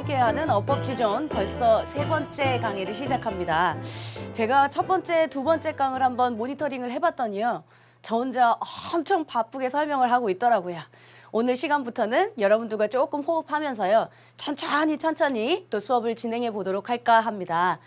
함께하는 어법지존 벌써 세 번째 강의를 시작합니다. 제가 첫 번째, 두 번째 강을 한번 모니터링을 해봤더니요. 저 혼자 엄청 바쁘게 설명을 하고 있더라고요. 오늘 시간부터는 여러분들과 조금 호흡하면서요. 천천히 또 수업을 진행해 보도록 할까 합니다.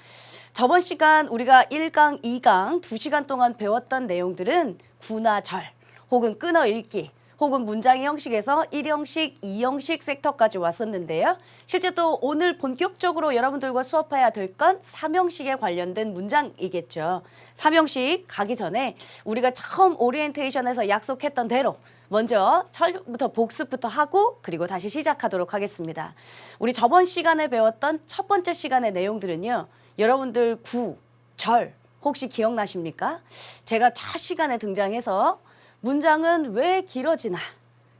저번 시간 우리가 1강, 2강 2시간 동안 배웠던 내용들은 구나 절 혹은 끊어 읽기 혹은 문장의 형식에서 1형식, 2형식 섹터까지 왔었는데요. 실제 또 오늘 본격적으로 여러분들과 수업해야 될 건 3형식에 관련된 문장이겠죠. 3형식 가기 전에 우리가 처음 오리엔테이션에서 약속했던 대로 먼저 처음부터 복습부터 하고 그리고 다시 시작하도록 하겠습니다. 우리 저번 시간에 배웠던 첫 번째 시간의 내용들은요. 여러분들 구, 절 혹시 기억나십니까? 제가 첫 시간에 등장해서 문장은 왜 길어지나?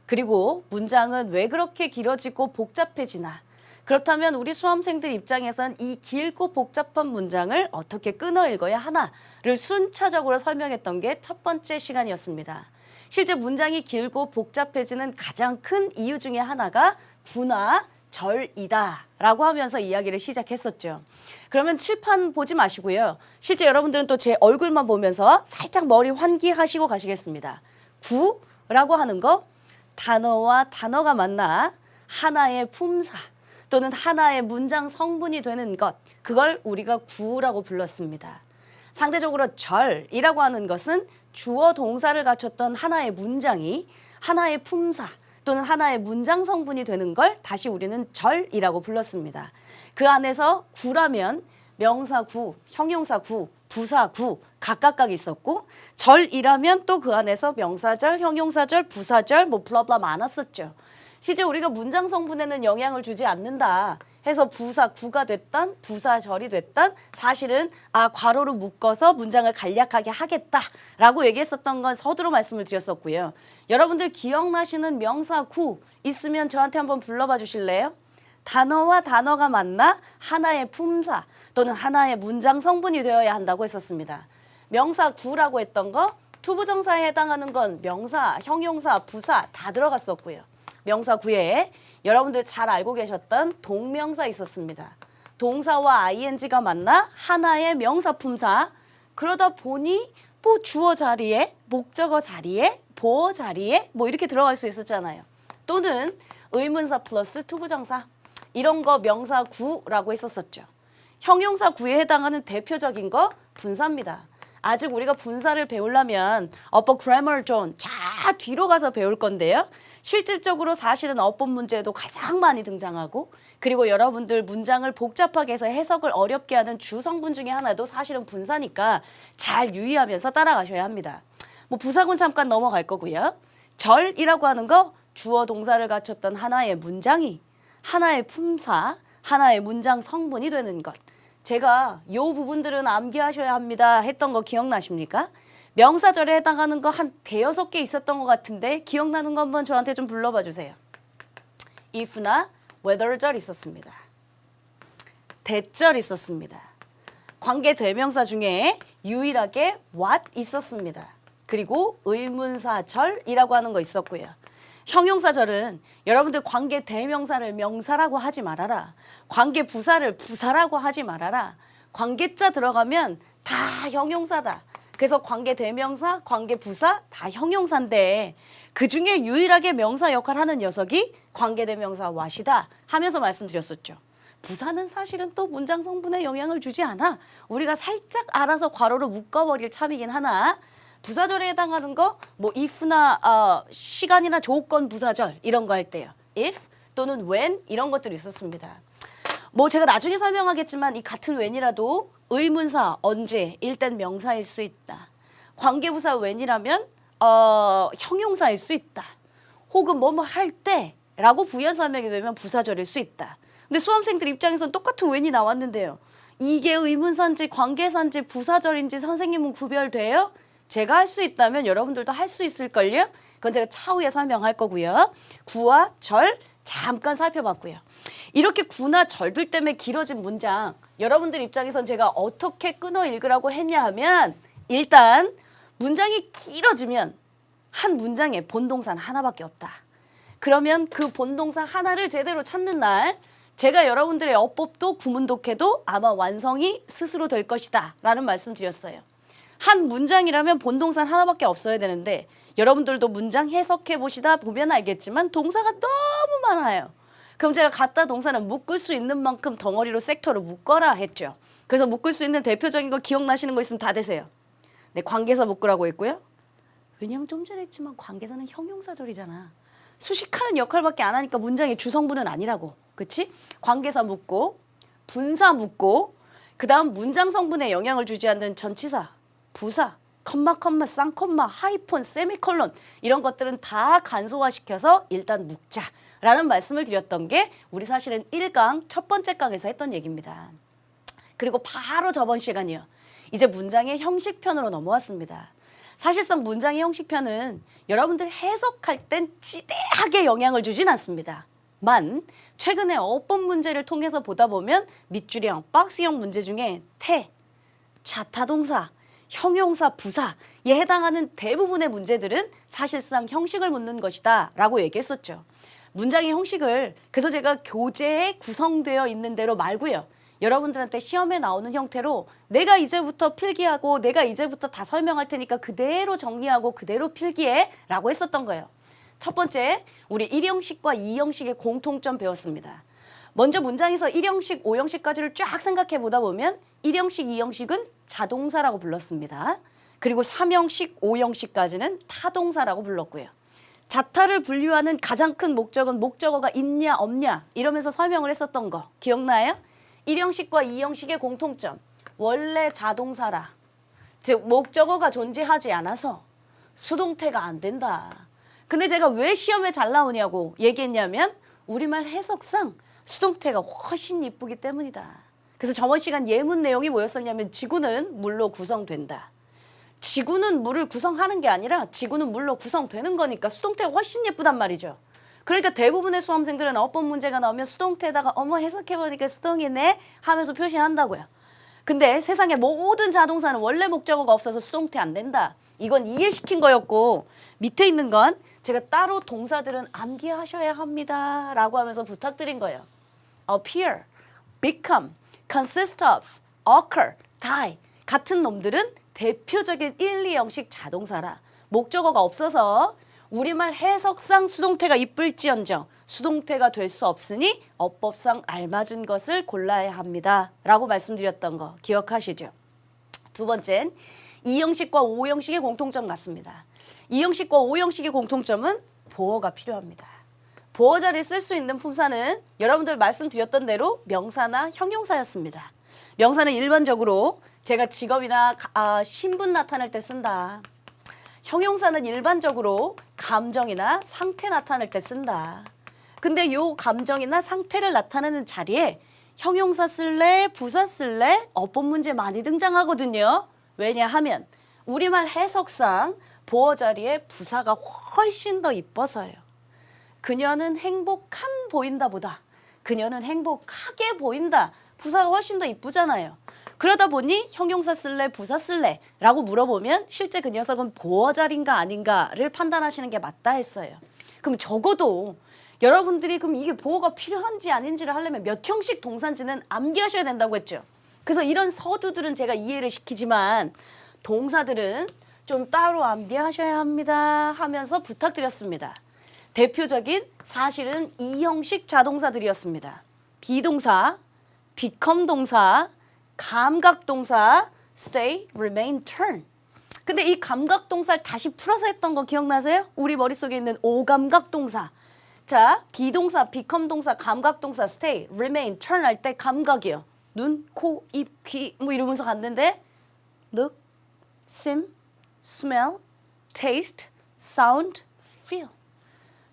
그리고 문장은 왜 그렇게 길어지고 복잡해지나? 그렇다면 우리 수험생들 입장에선 이 길고 복잡한 문장을 어떻게 끊어 읽어야 하나를 순차적으로 설명했던 게 첫 번째 시간이었습니다. 실제 문장이 길고 복잡해지는 가장 큰 이유 중에 하나가 구나 절이다 라고 하면서 이야기를 시작했었죠. 그러면 칠판 보지 마시고요. 실제 여러분들은 또 제 얼굴만 보면서 살짝 머리 환기하시고 가시겠습니다. 구라고 하는 거 단어와 단어가 만나 하나의 품사 또는 하나의 문장 성분이 되는 것 그걸 우리가 구라고 불렀습니다. 상대적으로 절이라고 하는 것은 주어 동사를 갖췄던 하나의 문장이 하나의 품사 또는 하나의 문장 성분이 되는 걸 다시 우리는 절이라고 불렀습니다. 그 안에서 구라면 명사 구, 형용사 구, 부사 구 각각 있었고 절이라면 또 그 안에서 명사절, 형용사절, 부사절 뭐 블라블라 많았었죠. 실제 우리가 문장 성분에는 영향을 주지 않는다 해서 부사 구가 됐던 부사절이 됐던 사실은 괄호로 묶어서 문장을 간략하게 하겠다라고 얘기했었던 건 서두로 말씀을 드렸었고요. 여러분들 기억나시는 명사 구 있으면 저한테 한번 불러봐 주실래요? 단어와 단어가 만나 하나의 품사 또는 하나의 문장 성분이 되어야 한다고 했었습니다. 명사 구라고 했던 거 투부정사에 해당하는 건 명사, 형용사, 부사 다 들어갔었고요. 명사 구에 여러분들 잘 알고 계셨던 동명사 있었습니다. 동사와 ing가 만나 하나의 명사 품사 그러다 보니 뭐 주어 자리에 목적어 자리에 보어 자리에 뭐 이렇게 들어갈 수 있었잖아요. 또는 의문사 플러스 투부정사 이런 거 명사 구라고 했었었죠. 형용사 구에 해당하는 대표적인 거 분사입니다. 아직 우리가 분사를 배우려면 어법 그래머 존 자 뒤로 가서 배울 건데요. 실질적으로 사실은 어법 문제에도 가장 많이 등장하고 그리고 여러분들 문장을 복잡하게 해서 해석을 어렵게 하는 주성분 중에 하나도 사실은 분사니까 잘 유의하면서 따라가셔야 합니다. 뭐 부사군 잠깐 넘어갈 거고요. 절이라고 하는 거 주어 동사를 갖췄던 하나의 문장이 하나의 품사, 하나의 문장 성분이 되는 것. 제가 요 부분들은 암기하셔야 합니다 했던 거 기억나십니까? 명사절에 해당하는 거 한 대여섯 개 있었던 것 같은데 기억나는 거 한번 저한테 좀 불러봐 주세요. if나 whether절 있었습니다. that절 있었습니다. 관계 대명사 중에 유일하게 what 있었습니다. 그리고 의문사절이라고 하는 거 있었고요. 형용사절은 여러분들 관계 대명사를 명사라고 하지 말아라. 관계 부사를 부사라고 하지 말아라. 관계자 들어가면 다 형용사다. 그래서 관계 대명사, 관계 부사 다 형용사인데 그중에 유일하게 명사 역할을 하는 녀석이 관계 대명사 what이다 하면서 말씀드렸었죠. 부사는 사실은 또 문장 성분에 영향을 주지 않아. 우리가 살짝 알아서 괄호로 묶어버릴 참이긴 하나 부사절에 해당하는 거 뭐 if나 시간이나 조건 부사절 이런 거 할 때요. if 또는 when 이런 것들이 있었습니다. 뭐 제가 나중에 설명하겠지만 이 같은 when이라도 의문사 언제 일단 명사일 수 있다. 관계부사 when이라면 형용사일 수 있다. 혹은 뭐뭐 할 때라고 부연 설명이 되면 부사절일 수 있다. 근데 수험생들 입장에서는 똑같은 when이 나왔는데요. 이게 의문사인지 관계사인지 부사절인지 선생님은 구별돼요? 제가 할 수 있다면 여러분들도 할 수 있을걸요? 그건 제가 차후에 설명할 거고요. 구와 절 잠깐 살펴봤고요. 이렇게 구나 절들 때문에 길어진 문장 여러분들 입장에선 제가 어떻게 끊어 읽으라고 했냐 하면 일단 문장이 길어지면 한 문장에 본동사는 하나밖에 없다. 그러면 그 본동사 하나를 제대로 찾는 날 제가 여러분들의 어법도 구문독해도 아마 완성이 스스로 될 것이다 라는 말씀 드렸어요. 한 문장이라면 본동사는 하나밖에 없어야 되는데 여러분들도 문장 해석해 보시다 보면 알겠지만 동사가 너무 많아요. 그럼 제가 갖다 동사는 묶을 수 있는 만큼 덩어리로 섹터로 묶어라 했죠. 그래서 묶을 수 있는 대표적인 거 기억나시는 거 있으면 다 대세요. 네, 관계사 묶으라고 했고요. 왜냐면 좀 전에 했지만 관계사는 형용사절이잖아. 수식하는 역할밖에 안 하니까 문장의 주성분은 아니라고. 그치? 관계사 묶고 분사 묶고 그 다음 문장 성분에 영향을 주지 않는 전치사, 부사, 컴마, 쌍콤마, 하이폰, 세미콜론 이런 것들은 다 간소화시켜서 일단 묶자라는 말씀을 드렸던 게 우리 사실은 1강 첫 번째 강에서 했던 얘기입니다. 그리고 바로 저번 시간이요. 이제 문장의 형식편으로 넘어왔습니다. 사실상 문장의 형식편은 여러분들 해석할 땐 지대하게 영향을 주진 않습니다. 만 최근에 어법 문제를 통해서 보다 보면 밑줄형, 박스형 문제 중에 태, 자타동사, 형용사, 부사에 해당하는 대부분의 문제들은 사실상 형식을 묻는 것이다 라고 얘기했었죠. 문장의 형식을 그래서 제가 교재에 구성되어 있는 대로 말고요. 여러분들한테 시험에 나오는 형태로 내가 이제부터 필기하고 내가 이제부터 다 설명할 테니까 그대로 정리하고 그대로 필기해 라고 했었던 거예요. 첫 번째, 우리 1형식과 2형식의 공통점 배웠습니다. 먼저 문장에서 1형식, 5형식까지를 쫙 생각해 보다 보면 1형식, 2형식은 자동사라고 불렀습니다. 그리고 3형식, 5형식까지는 타동사라고 불렀고요. 자타를 분류하는 가장 큰 목적은 목적어가 있냐 없냐 이러면서 설명을 했었던 거 기억나요? 1형식과 2형식의 공통점, 원래 자동사라. 즉 목적어가 존재하지 않아서 수동태가 안 된다. 근데 제가 왜 시험에 잘 나오냐고 얘기했냐면 우리말 해석상 수동태가 훨씬 이쁘기 때문이다. 그래서 저번 시간 예문 내용이 뭐였었냐면 지구는 물로 구성된다. 지구는 물을 구성하는 게 아니라 지구는 물로 구성되는 거니까 수동태가 훨씬 예쁘단 말이죠. 그러니까 대부분의 수험생들은 어법 문제가 나오면 수동태에다가 어머 해석해보니까 수동이네 하면서 표시한다고요. 근데 세상의 모든 자동사는 원래 목적어가 없어서 수동태 안 된다. 이건 이해시킨 거였고 밑에 있는 건 제가 따로 동사들은 암기하셔야 합니다 라고 하면서 부탁드린 거예요. appear, become, consist of, occur, die 같은 놈들은 대표적인 1, 2형식 자동사라 목적어가 없어서 우리말 해석상 수동태가 이쁠지언정 수동태가 될 수 없으니 어법상 알맞은 것을 골라야 합니다 라고 말씀드렸던 거 기억하시죠? 두 번째는 2형식과 5형식의 공통점 같습니다. 2형식과 5형식의 공통점은 보어가 필요합니다. 보어 자리에 쓸 수 있는 품사는 여러분들 말씀드렸던 대로 명사나 형용사였습니다. 명사는 일반적으로 제가 직업이나 신분 나타낼 때 쓴다. 형용사는 일반적으로 감정이나 상태 나타낼 때 쓴다. 근데 요 감정이나 상태를 나타내는 자리에 형용사 쓸래, 부사 쓸래? 어법 문제 많이 등장하거든요. 왜냐하면 우리말 해석상 보어 자리에 부사가 훨씬 더 이뻐서요. 그녀는 행복한 보인다 보다 그녀는 행복하게 보인다. 부사가 훨씬 더 이쁘잖아요. 그러다 보니 형용사 쓸래 부사 쓸래 라고 물어보면 실제 그 녀석은 보어 자리인가 아닌가를 판단하시는 게 맞다 했어요. 그럼 적어도 여러분들이 그럼 이게 보어가 필요한지 아닌지를 하려면 몇 형식 동사인지는 암기하셔야 된다고 했죠. 그래서 이런 서두들은 제가 이해를 시키지만 동사들은 좀 따로 암기하셔야 합니다 하면서 부탁드렸습니다. 대표적인 사실은 2형식 자동사들이었습니다. 비동사, become 동사, 감각동사, stay, remain, turn. 근데 이 감각동사를 다시 풀어서 했던 거 기억나세요? 우리 머릿속에 있는 오감각동사. 자, 비동사, become 동사, 감각동사, stay, remain, turn 할 때 감각이요. 눈, 코, 입, 귀 뭐 이러면서 갔는데 look, sim, smell, taste, sound, feel.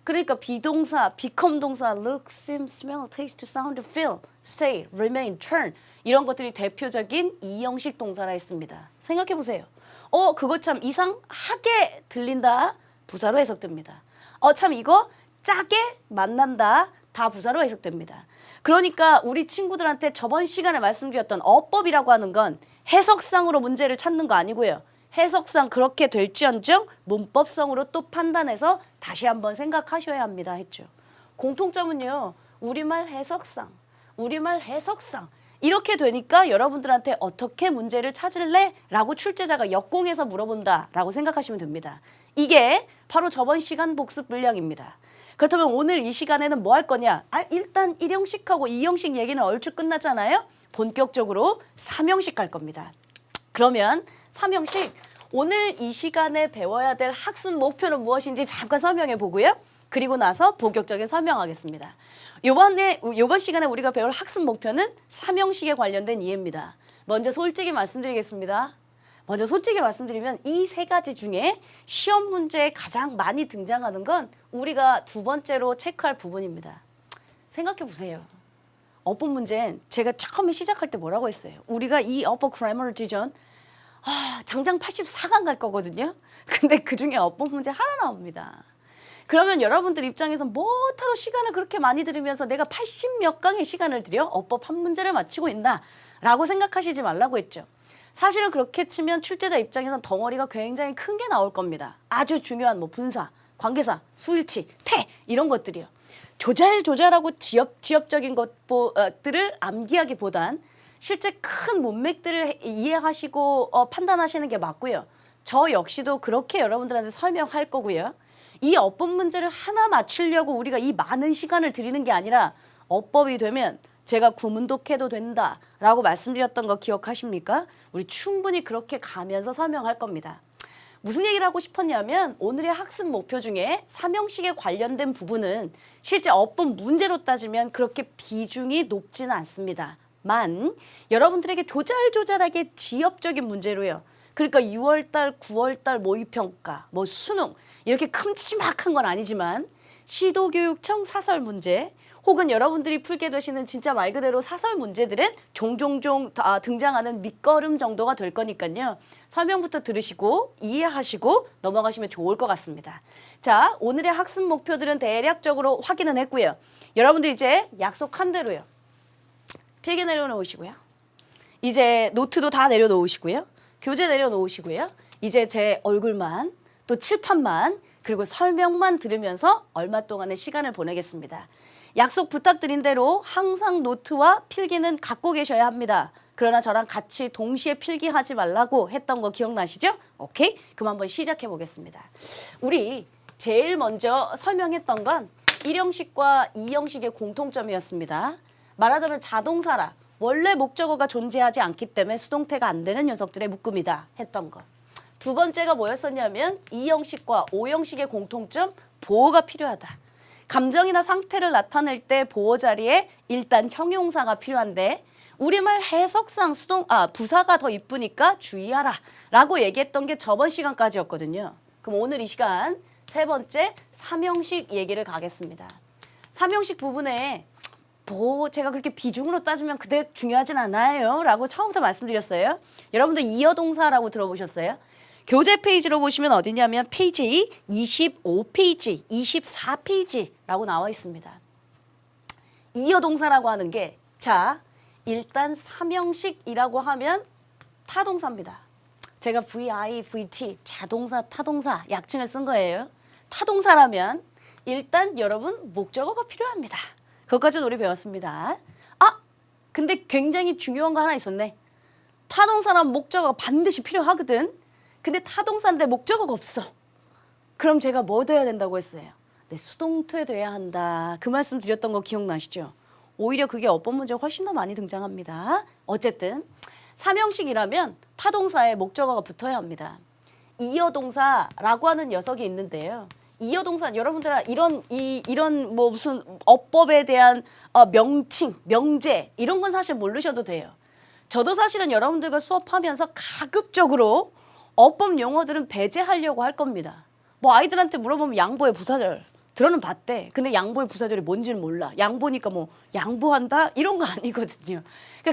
그러니까 비동사, become 동사, look, sim, smell, taste, sound, feel, stay, remain, turn 이런 것들이 대표적인 2형식 동사라 했습니다. 생각해 보세요. 그거 참 이상하게 들린다. 부사로 해석됩니다. 참 이거 짜게 만난다. 다 부사로 해석됩니다. 그러니까 우리 친구들한테 저번 시간에 말씀드렸던 어법이라고 하는 건 해석상으로 문제를 찾는 거 아니고요. 해석상 그렇게 될지언정 문법성으로 또 판단해서 다시 한번 생각하셔야 합니다 했죠. 공통점은요. 우리말 해석상 우리말 해석상 이렇게 되니까 여러분들한테 어떻게 문제를 찾을래? 라고 출제자가 역공해서 물어본다 라고 생각하시면 됩니다. 이게 바로 저번 시간 복습 분량입니다. 그렇다면 오늘 이 시간에는 뭐 할 거냐? 일단 1형식하고 2형식 얘기는 얼추 끝났잖아요. 본격적으로 3형식 할 겁니다. 그러면 3형식 오늘 이 시간에 배워야 될 학습 목표는 무엇인지 잠깐 설명해 보고요. 그리고 나서 본격적인 설명하겠습니다. 이번 시간에 우리가 배울 학습 목표는 3형식에 관련된 이해입니다. 먼저 솔직히 말씀드리겠습니다. 먼저 솔직히 말씀드리면 이 세 가지 중에 시험 문제에 가장 많이 등장하는 건 우리가 두 번째로 체크할 부분입니다. 생각해 보세요. 어법 문제는 제가 처음에 시작할 때 뭐라고 했어요? 우리가 이 어법 그래머를 지전 장장 84강 갈 거거든요. 근데 그중에 어법 문제 하나 나옵니다. 그러면 여러분들 입장에서 뭐하러 시간을 그렇게 많이 들으면서 내가 80몇 강의 시간을 들여 어법 한 문제를 맞히고 있나 라고 생각하시지 말라고 했죠. 사실은 그렇게 치면 출제자 입장에선 덩어리가 굉장히 큰 게 나올 겁니다. 아주 중요한 뭐 분사, 관계사, 수일치, 태 이런 것들이요. 조잘조잘하고 지엽적인 것들을 암기하기보단 실제 큰 문맥들을 이해하시고 판단하시는 게 맞고요. 저 역시도 그렇게 여러분들한테 설명할 거고요. 이 어법 문제를 하나 맞추려고 우리가 이 많은 시간을 들이는 게 아니라 어법이 되면 제가 구문독해도 된다라고 말씀드렸던 거 기억하십니까? 우리 충분히 그렇게 가면서 설명할 겁니다. 무슨 얘기를 하고 싶었냐면 오늘의 학습 목표 중에 3형식에 관련된 부분은 실제 어법 문제로 따지면 그렇게 비중이 높지는 않습니다. 만 여러분들에게 조잘조잘하게 지엽적인 문제로요. 그러니까 6월달, 9월달 모의평가, 뭐 수능 이렇게 큼지막한 건 아니지만 시도교육청 사설 문제 혹은 여러분들이 풀게 되시는 진짜 말 그대로 사설 문제들은 종종 등장하는 밑거름 정도가 될 거니까요. 설명부터 들으시고 이해하시고 넘어가시면 좋을 것 같습니다. 자, 오늘의 학습 목표들은 대략적으로 확인은 했고요. 여러분들 이제 약속한 대로요. 필기 내려놓으시고요. 이제 노트도 다 내려놓으시고요. 교재 내려놓으시고요. 이제 제 얼굴만 또 칠판만 그리고 설명만 들으면서 얼마 동안의 시간을 보내겠습니다. 약속 부탁드린 대로 항상 노트와 필기는 갖고 계셔야 합니다. 그러나 저랑 같이 동시에 필기하지 말라고 했던 거 기억나시죠? 오케이? 그럼 한번 시작해 보겠습니다. 우리 제일 먼저 설명했던 건 1형식과 2형식의 공통점이었습니다. 말하자면 자동사라 원래 목적어가 존재하지 않기 때문에 수동태가 안 되는 녀석들의 묶음이다 했던 거. 두 번째가 뭐였었냐면 2형식과 5형식의 공통점 보호가 필요하다. 감정이나 상태를 나타낼 때 보호 자리에 일단 형용사가 필요한데 우리말 해석상 부사가 더 이쁘니까 주의하라 라고 얘기했던 게 저번 시간까지였거든요. 그럼 오늘 이 시간 세 번째 3형식 얘기를 가겠습니다. 3형식 부분에 제가 그렇게 비중으로 따지면 그대 중요하진 않아요 라고 처음부터 말씀드렸어요. 여러분들 이어동사라고 들어보셨어요? 교재 페이지로 보시면 어디냐면 페이지 25페이지, 24페이지라고 나와 있습니다. 이어동사라고 하는 게 자, 일단 3형식이라고 하면 타동사입니다. 제가 VI, VT, 자동사, 타동사 약칭을 쓴 거예요. 타동사라면 일단 여러분 목적어가 필요합니다. 그것까지는 우리 배웠습니다. 근데 굉장히 중요한 거 하나 있었네. 타동사란 목적어가 반드시 필요하거든. 근데 타동사인데 목적어가 없어. 그럼 제가 뭐 돼야 된다고 했어요? 네, 수동태 돼야 한다. 그 말씀 드렸던 거 기억나시죠? 오히려 그게 어법 문제가 훨씬 더 많이 등장합니다. 어쨌든 3형식이라면 타동사에 목적어가 붙어야 합니다. 이어동사라고 하는 녀석이 있는데요. 이어동사 여러분들 이런 뭐 무슨 어법에 대한 명칭, 명제 이런 건 사실 모르셔도 돼요. 저도 사실은 여러분들과 수업하면서 가급적으로 어법 용어들은 배제하려고 할 겁니다. 뭐 아이들한테 물어보면 양보의 부사절 들어는 봤대. 근데 양보의 부사절이 뭔지는 몰라. 양보니까 뭐 양보한다 이런 거 아니거든요.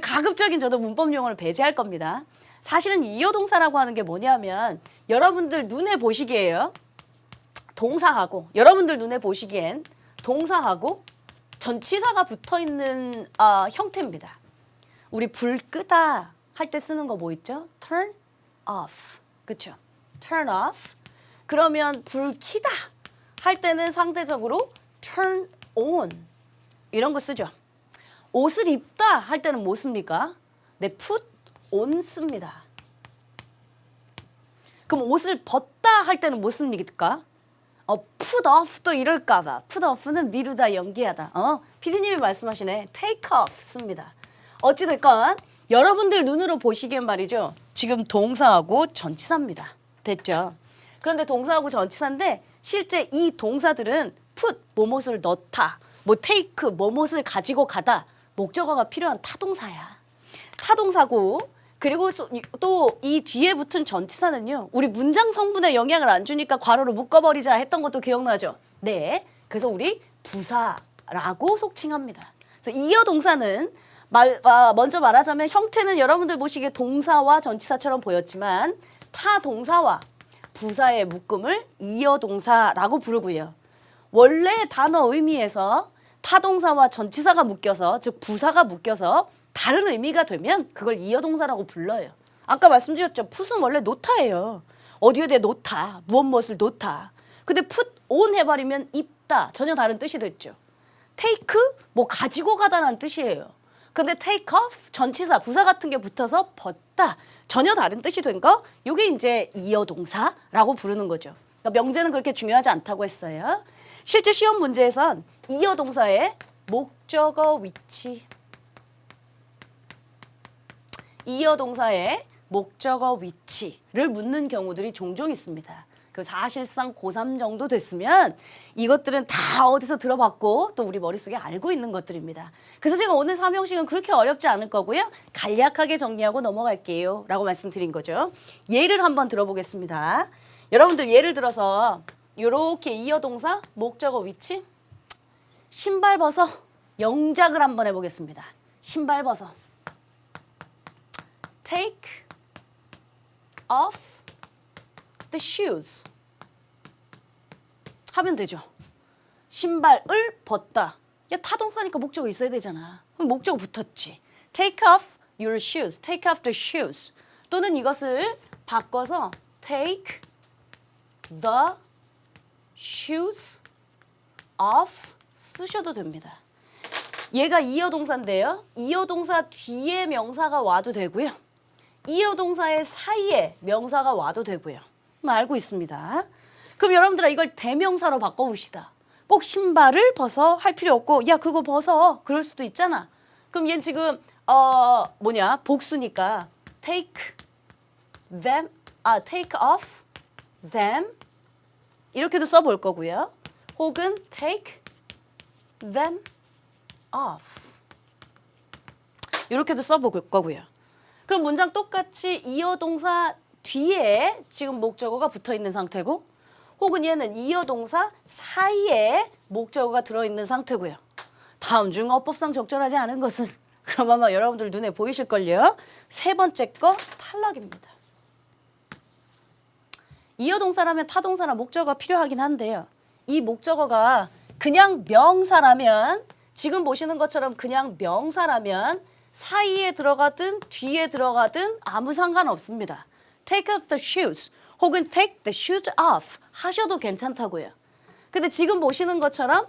가급적인 저도 문법 용어를 배제할 겁니다. 사실은 이어동사라고 하는 게 뭐냐면 여러분들 눈에 보시기에요. 동사하고 여러분들 눈에 보시기엔 동사하고 전치사가 붙어있는 형태입니다. 우리 불 끄다 할 때 쓰는 거 뭐 있죠? turn off. 그쵸? turn off. 그러면 불 켜다 할 때는 상대적으로 turn on. 이런 거 쓰죠. 옷을 입다 할 때는 뭐 씁니까? 네, put on 씁니다. 그럼 옷을 벗다 할 때는 뭐 씁니까? put off도 이럴까 봐. put off는 미루다, 연기하다. PD님이 말씀하시네. take off 씁니다. 어찌됐건 여러분들 눈으로 보시기엔 말이죠. 지금 동사하고 전치사입니다. 됐죠? 그런데 동사하고 전치사인데 실제 이 동사들은 put, 뭐뭇을 넣다, 뭐 take, 뭐뭇을 가지고 가다, 목적어가 필요한 타동사야. 타동사고 그리고 또 이 뒤에 붙은 전치사는요. 우리 문장 성분에 영향을 안 주니까 괄호로 묶어버리자 했던 것도 기억나죠? 네. 그래서 우리 부사라고 속칭합니다. 그래서 이어 동사는 먼저 말하자면 형태는 여러분들 보시기에 동사와 전치사처럼 보였지만 타동사와 부사의 묶음을 이어 동사라고 부르고요. 원래 단어 의미에서 타동사와 전치사가 묶여서 즉 부사가 묶여서 다른 의미가 되면 그걸 이어 동사라고 불러요. 아까 말씀드렸죠. put은 원래 놓다예요. 어디에 놓다, 무엇을 놓다. 근데 put on 해버리면 입다, 전혀 다른 뜻이 됐죠. take, 뭐 가지고 가다라는 뜻이에요. 근데 take off, 전치사, 부사 같은 게 붙어서 벗다, 전혀 다른 뜻이 된 거, 이게 이제 이어 동사라고 부르는 거죠. 그러니까 명제는 그렇게 중요하지 않다고 했어요. 실제 시험 문제에선 이어 동사의 목적어 위치, 이어 동사의 목적어 위치를 묻는 경우들이 종종 있습니다. 그 사실상 고3 정도 됐으면 이것들은 다 어디서 들어봤고 또 우리 머릿속에 알고 있는 것들입니다. 그래서 제가 오늘 3형식은 그렇게 어렵지 않을 거고요. 간략하게 정리하고 넘어갈게요 라고 말씀드린 거죠. 예를 한번 들어보겠습니다. 여러분들 예를 들어서 이렇게 이어 동사 목적어 위치, 신발 벗어, 영작을 한번 해보겠습니다. 신발 벗어, take off the shoes 하면 되죠. 신발을 벗다. 야, 타동사니까 목적어 있어야 되잖아. 그럼 목적어 붙었지. take off your shoes, take off the shoes. 또는 이것을 바꿔서 take the shoes off 쓰셔도 됩니다. 얘가 이어 동사인데요. 이어 동사 뒤에 명사가 와도 되고요. 이어 동사의 사이에 명사가 와도 되고요. 알고 있습니다. 그럼 여러분들아 이걸 대명사로 바꿔봅시다. 꼭 신발을 벗어 할 필요 없고 야 그거 벗어 그럴 수도 있잖아. 그럼 얘는 지금 복수니까 take them, take off them 이렇게도 써볼 거고요. 혹은 take them off 이렇게도 써볼 거고요. 그럼 문장 똑같이 이어 동사 뒤에 지금 목적어가 붙어있는 상태고 혹은 얘는 이어 동사 사이에 목적어가 들어있는 상태고요. 다음 중 어법상 적절하지 않은 것은 그럼 아마 여러분들 눈에 보이실걸요. 세 번째 거 탈락입니다. 이어 동사라면 타동사나 목적어가 필요하긴 한데요. 이 목적어가 그냥 명사라면 지금 보시는 것처럼 그냥 명사라면 사이에 들어가든 뒤에 들어가든 아무 상관없습니다. take off the shoes 혹은 take the shoes off 하셔도 괜찮다고요. 근데 지금 보시는 것처럼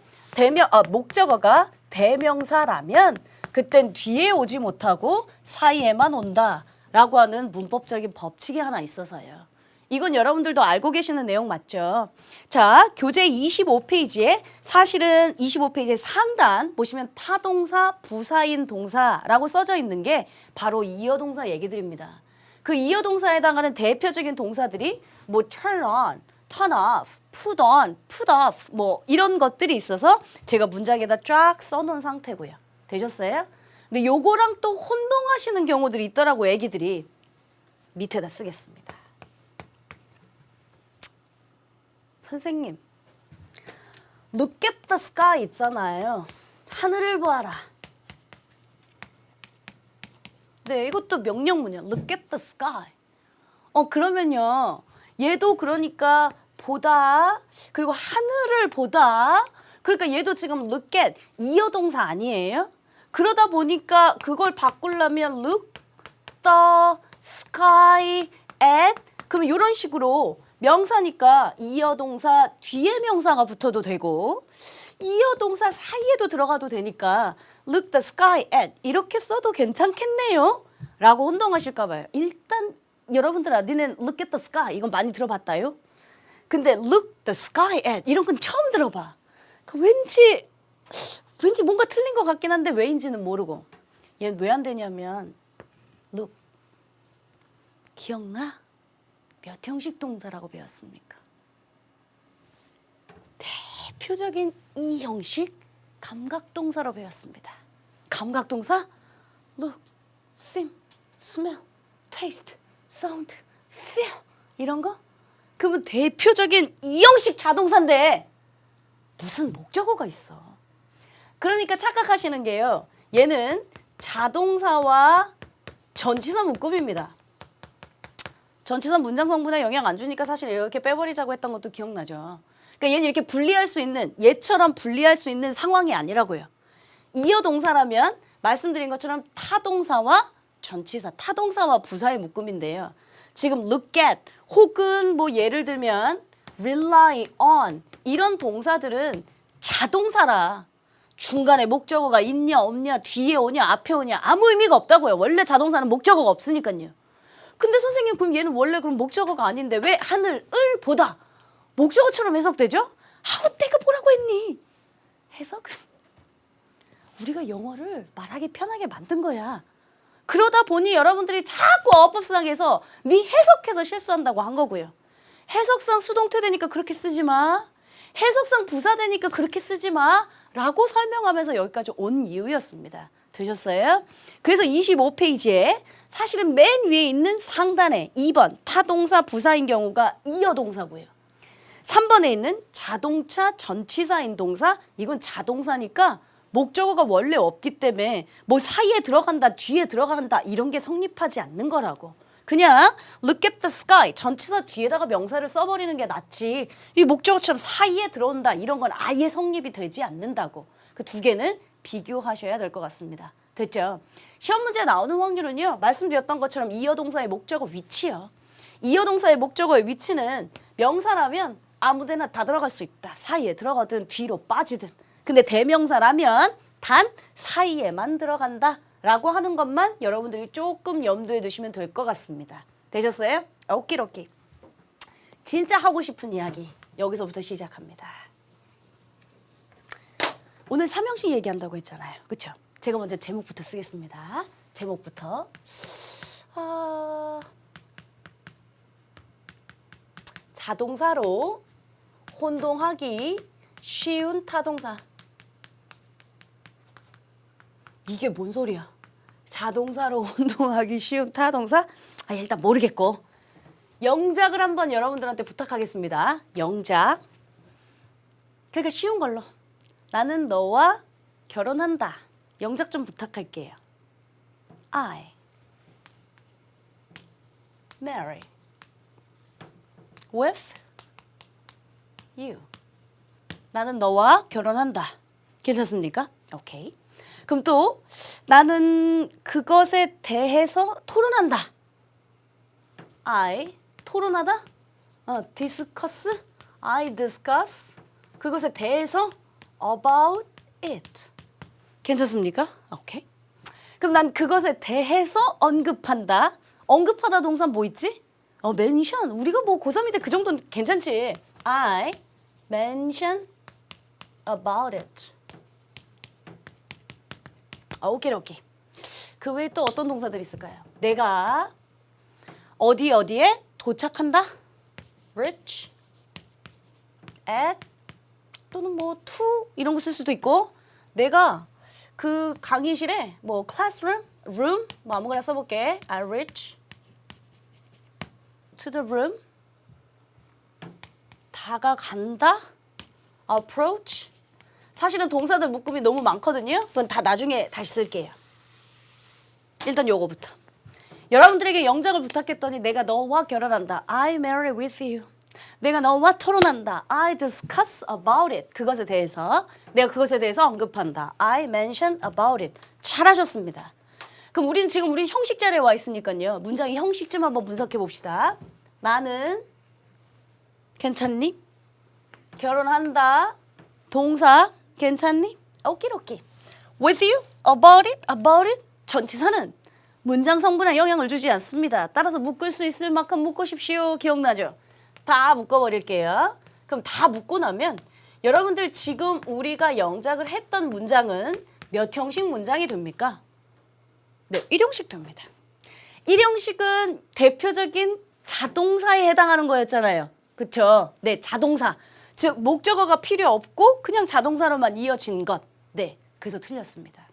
목적어가 대명사라면 그땐 뒤에 오지 못하고 사이에만 온다라고 하는 문법적인 법칙이 하나 있어서요. 이건 여러분들도 알고 계시는 내용 맞죠? 자, 교재 25페이지에 사실은 25페이지의 상단 보시면 타동사, 부사인 동사라고 써져 있는 게 바로 이어 동사 얘기들입니다. 그 이어 동사에 해당하는 대표적인 동사들이 뭐 turn on, turn off, put on, put off 뭐 이런 것들이 있어서 제가 문장에다 쫙 써놓은 상태고요. 되셨어요? 근데 요거랑 또 혼동하시는 경우들이 있더라고 애기들이. 밑에다 쓰겠습니다. 선생님, look at the sky 있잖아요. 하늘을 보아라. 네, 이것도 명령문이에요. look at the sky. 그러면요. 얘도 그러니까 보다, 그리고 하늘을 보다. 그러니까 얘도 지금 look at, 이어 동사 아니에요? 그러다 보니까 그걸 바꾸려면 look the sky at 그럼 이런 식으로 명사니까 이어 동사 뒤에 명사가 붙어도 되고 이어 동사 사이에도 들어가도 되니까 look the sky at 이렇게 써도 괜찮겠네요 라고 혼동하실까 봐요. 일단 여러분들아 니넨 look at the sky 이건 많이 들어봤다요? 근데 look the sky at 이런 건 처음 들어봐. 왠지 뭔가 틀린 것 같긴 한데 왜인지는 모르고 얘는 왜 안 되냐면 look 기억나? 몇 형식 동사라고 배웠습니까? 대표적인 이 형식 감각동사로 배웠습니다. 감각동사 look, see, smell, taste, sound, feel 이런 거? 그러면 대표적인 이 형식 자동사인데 무슨 목적어가 있어. 그러니까 착각하시는 게요. 얘는 자동사와 전치사 묶음입니다. 전치사 문장 성분에 영향 안 주니까 사실 이렇게 빼버리자고 했던 것도 기억나죠. 그러니까 얘는 이렇게 분리할 수 있는 얘처럼 분리할 수 있는 상황이 아니라고요. 이어 동사라면 말씀드린 것처럼 타동사와 전치사, 타동사와 부사의 묶음인데요. 지금 look at 혹은 뭐 예를 들면 rely on 이런 동사들은 자동사라 중간에 목적어가 있냐 없냐 뒤에 오냐 앞에 오냐 아무 의미가 없다고요. 원래 자동사는 목적어가 없으니까요. 근데 선생님 그럼 얘는 원래 그럼 목적어가 아닌데 왜 하늘을 보다 목적어처럼 해석되죠? 아우 내가 뭐라고 했니? 해석을 우리가 영어를 말하기 편하게 만든 거야. 그러다 보니 여러분들이 자꾸 어법상에서 네 해석해서 실수한다고 한 거고요. 해석상 수동태 되니까 그렇게 쓰지 마. 해석상 부사 되니까 그렇게 쓰지 마. 라고 설명하면서 여기까지 온 이유였습니다. 되셨어요? 그래서 25페이지에 사실은 맨 위에 있는 상단에 2번 타동사 부사인 경우가 이어 동사고요. 3번에 있는 자동차 전치사인 동사 이건 자동사니까 목적어가 원래 없기 때문에 뭐 사이에 들어간다 뒤에 들어간다 이런 게 성립하지 않는 거라고. 그냥 look at the sky 전치사 뒤에다가 명사를 써버리는 게 낫지 이 목적어처럼 사이에 들어온다 이런 건 아예 성립이 되지 않는다고. 그 두 개는 비교하셔야 될 것 같습니다. 됐죠? 시험 문제 나오는 확률은요. 말씀드렸던 것처럼 이어 동사의 목적어 위치요. 이어 동사의 목적어의 위치는 명사라면 아무데나 다 들어갈 수 있다. 사이에 들어가든 뒤로 빠지든. 근데 대명사라면 단 사이에만 들어간다. 라고 하는 것만 여러분들이 조금 염두에 두시면 될 것 같습니다. 되셨어요? 오키로키. 진짜 하고 싶은 이야기 여기서부터 시작합니다. 오늘 삼형식 얘기한다고 했잖아요. 그렇죠? 제가 먼저 제목부터 쓰겠습니다. 제목부터. 자동사로 혼동하기 쉬운 타동사. 이게 뭔 소리야? 자동사로 혼동하기 쉬운 타동사? 일단 모르겠고. 영작을 한번 여러분들한테 부탁하겠습니다. 영작. 그러니까 쉬운 걸로. 나는 너와 결혼한다. 영작 좀 부탁할게요. I marry with you. 나는 너와 결혼한다. 괜찮습니까? 오케이. 그럼 또 나는 그것에 대해서 토론한다. I 토론하다? discuss. I discuss. 그것에 대해서 about it. 괜찮습니까? 오케이. 그럼 난 그것에 대해서 언급한다. 언급하다 동사 뭐 있지? mention. 우리가 뭐 고3인데 그 정도는 괜찮지. I mention about it. 오케이. 그 외에 또 어떤 동사들이 있을까요? 내가 어디에 도착한다. reach at 또는 뭐 to 이런 거 쓸 수도 있고 내가 그 강의실에 뭐 classroom, room 뭐 아무거나 써볼게. I reach to the room. 다가간다. approach. 사실은 동사들 묶음이 너무 많거든요. 그건 다 나중에 다시 쓸게요. 일단 요거부터. 여러분들에게 영작을 부탁했더니 내가 너와 결혼한다. I marry with you. 내가 너와 토론한다. I discuss about it. 그것에 대해서. 내가 그것에 대해서 언급한다. I mention about it. 잘하셨습니다. 그럼 우리는 지금 우리 형식 자리에 와 있으니까요. 문장의 형식 좀 한번 분석해 봅시다. 나는 괜찮니? 결혼한다. 동사 괜찮니? 오키로키. With you? About it? About it? 전치사는 문장 성분에 영향을 주지 않습니다. 따라서 묶을 수 있을 만큼 묶으십시오. 기억나죠? 다 묶어버릴게요. 그럼 다 묶고 나면 여러분들 지금 우리가 영작을 했던 문장은 몇 형식 문장이 됩니까? 네, 1형식 됩니다. 1형식은 대표적인 자동사에 해당하는 거였잖아요. 그쵸? 네, 자동사. 즉 목적어가 필요 없고 그냥 자동사로만 이어진 것. 네, 그래서 틀렸습니다.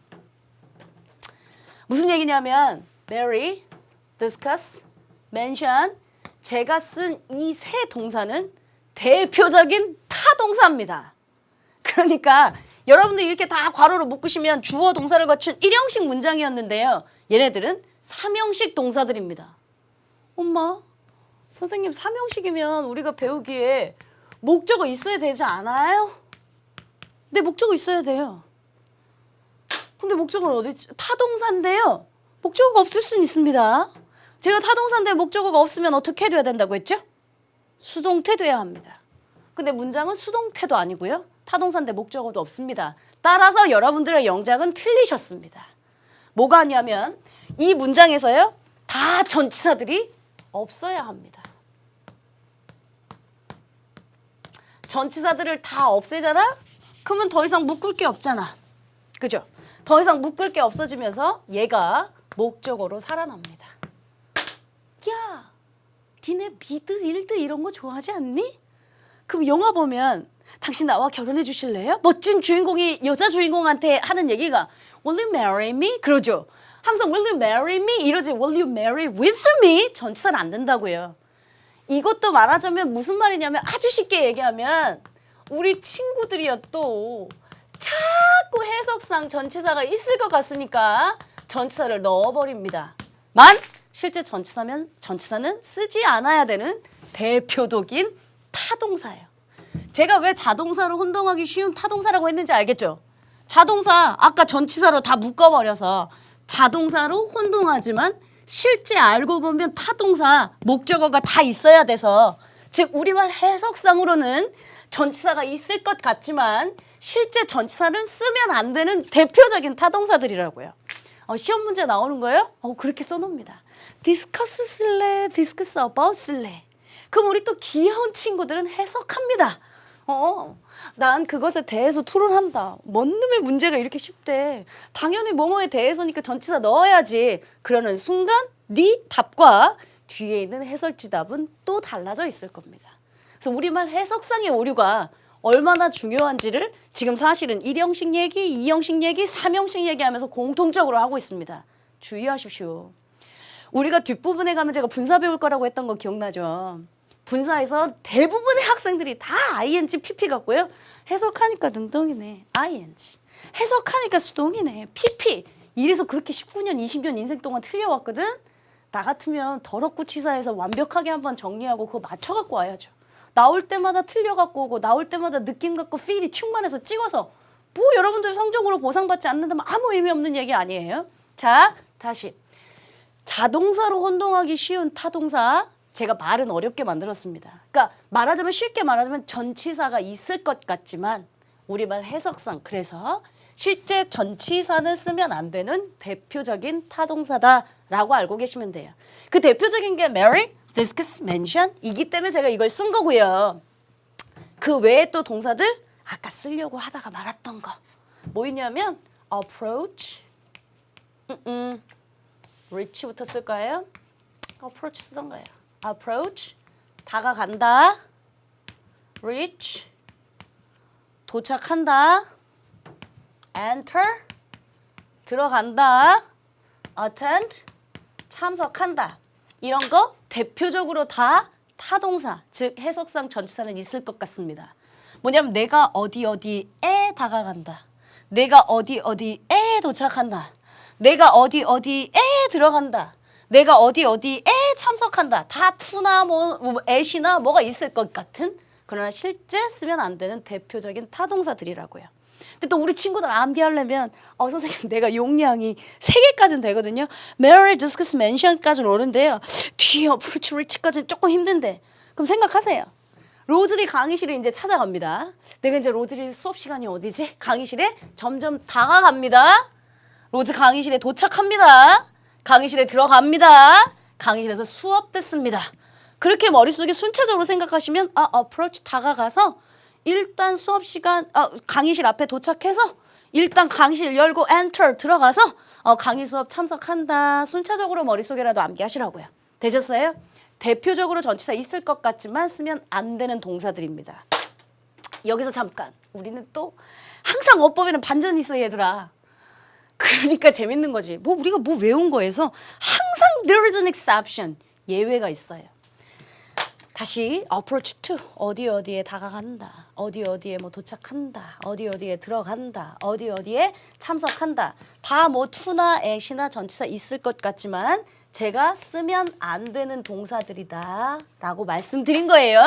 무슨 얘기냐면 marry, discuss, mention 제가 쓴 이 세 동사는 대표적인 타동사입니다. 그러니까 여러분들 이렇게 다 괄호로 묶으시면 주어 동사를 갖춘 1형식 문장이었는데요. 얘네들은 3형식 동사들입니다. 엄마, 선생님 3형식이면 우리가 배우기에 목적어 있어야 되지 않아요? 네, 목적어 있어야 돼요. 근데 목적어는 어디 있지? 타동사인데요. 목적어가 없을 수는 있습니다. 제가 타동사인데 목적어가 없으면 어떻게 돼야 된다고 했죠? 수동태 돼야 합니다. 근데 문장은 수동태도 아니고요. 타동사인데 목적어도 없습니다. 따라서 여러분들의 영작은 틀리셨습니다. 뭐가 아니냐면 이 문장에서요. 다 전치사들이 없어야 합니다. 전치사들을 다 없애잖아? 그러면 더 이상 묶을 게 없잖아. 그죠? 더 이상 묶을 게 없어지면서 얘가 목적어로 살아납니다. 야, 니네 미드, 일드 이런 거 좋아하지 않니? 그럼 영화 보면 당신 나와 결혼해 주실래요? 멋진 주인공이 여자 주인공한테 하는 얘기가 Will you marry me? 그러죠. 항상 Will you marry me? 이러지 Will you marry with me? 전치사는 안 된다고요. 이것도 말하자면 무슨 말이냐면 아주 쉽게 얘기하면 우리 친구들이요 또 자꾸 해석상 전치사가 있을 것 같으니까 전치사를 넣어버립니다. 만 실제 전치사는 쓰지 않아야 되는 대표적인 타동사예요. 제가 왜 자동사로 혼동하기 쉬운 타동사라고 했는지 알겠죠? 자동사 아까 전치사로 다 묶어버려서 자동사로 혼동하지만 실제 알고 보면 타동사 목적어가 다 있어야 돼서 즉 우리말 해석상으로는 전치사가 있을 것 같지만 실제 전치사는 쓰면 안 되는 대표적인 타동사들이라고요. 시험 문제 나오는 거예요? 그렇게 써놓습니다. discuss 쓸래? discuss about 쓸래? 그럼 우리 또 귀여운 친구들은 해석합니다. 난 그것에 대해서 토론한다. 뭔 놈의 문제가 이렇게 쉽대. 당연히 뭐뭐에 대해서니까 전치사 넣어야지. 그러는 순간 네 답과 뒤에 있는 해설지 답은 또 달라져 있을 겁니다. 그래서 우리말 해석상의 오류가 얼마나 중요한지를 지금 사실은 1형식 얘기, 2형식 얘기, 3형식 얘기하면서 공통적으로 하고 있습니다. 주의하십시오. 우리가 뒷부분에 가면 제가 분사 배울 거라고 했던 거 기억나죠? 분사에서 대부분의 학생들이 다 ing, pp 같고요. 해석하니까 능동이네. ing. 해석하니까 수동이네. pp. 이래서 그렇게 19년, 20년 인생 동안 틀려왔거든. 나 같으면 더럽고 치사해서 완벽하게 한번 정리하고 그거 맞춰갖고 와야죠. 나올 때마다 틀려갖고 오고 나올 때마다 느낌 갖고 필이 충만해서 찍어서 뭐 여러분들 성적으로 보상받지 않는다면 아무 의미 없는 얘기 아니에요. 자, 다시. 자동사로 혼동하기 쉬운 타동사. 제가 말은 어렵게 만들었습니다. 그러니까 말하자면 쉽게 말하자면 전치사가 있을 것 같지만 우리말 해석상 그래서 실제 전치사는 쓰면 안 되는 대표적인 타동사다라고 알고 계시면 돼요. 그 대표적인 게 marry, discuss, mention 이기 때문에 제가 이걸 쓴 거고요. 그 외에 또 동사들 아까 쓰려고 하다가 말았던 거 뭐 있냐면 approach, reach부터 쓸까요? approach 쓰던 거예요. approach, 다가간다. reach, 도착한다. enter, 들어간다. attend, 참석한다. 이런 거 대표적으로 다 타동사, 즉 해석상 전치사는 있을 것 같습니다. 뭐냐면 내가 어디 어디에 다가간다. 내가 어디 어디에 도착한다. 내가 어디 어디에 들어간다. 내가 어디 어디에 참석한다. 다 to나 뭐 at이나 뭐가 있을 것 같은 그러나 실제 쓰면 안 되는 대표적인 타동사들이라고요. 근데 또 우리 친구들 암기하려면 선생님 내가 용량이 3개까지는 되거든요. Mary Discus Mansion까지는 오는데요. 뒤에 Approach Reach까지는 조금 힘든데. 그럼 생각하세요. 로즈리 강의실에 이제 찾아갑니다. 내가 이제 로즈리 수업 시간이 어디지? 강의실에 점점 다가갑니다. 로즈 강의실에 도착합니다. 강의실에 들어갑니다. 강의실에서 수업 듣습니다. 그렇게 머릿속에 순차적으로 생각하시면 approach 다가가서 일단 수업 시간 강의실 앞에 도착해서 일단 강의실 열고 enter 들어가서 강의 수업 참석한다. 순차적으로 머릿속에라도 암기하시라고요. 되셨어요? 대표적으로 전치사 있을 것 같지만 쓰면 안 되는 동사들입니다. 여기서 잠깐 우리는 또 항상 어법에는 반전이 있어 얘들아. 그러니까 재밌는 거지. 우리가 외운 거에서 항상 there is an exception. 예외가 있어요. 다시 approach to 어디에 다가간다. 어디에 도착한다. 어디에 들어간다. 어디에 참석한다. 다 to나 at이나 전치사 있을 것 같지만 제가 쓰면 안 되는 동사들이다 라고 말씀드린 거예요.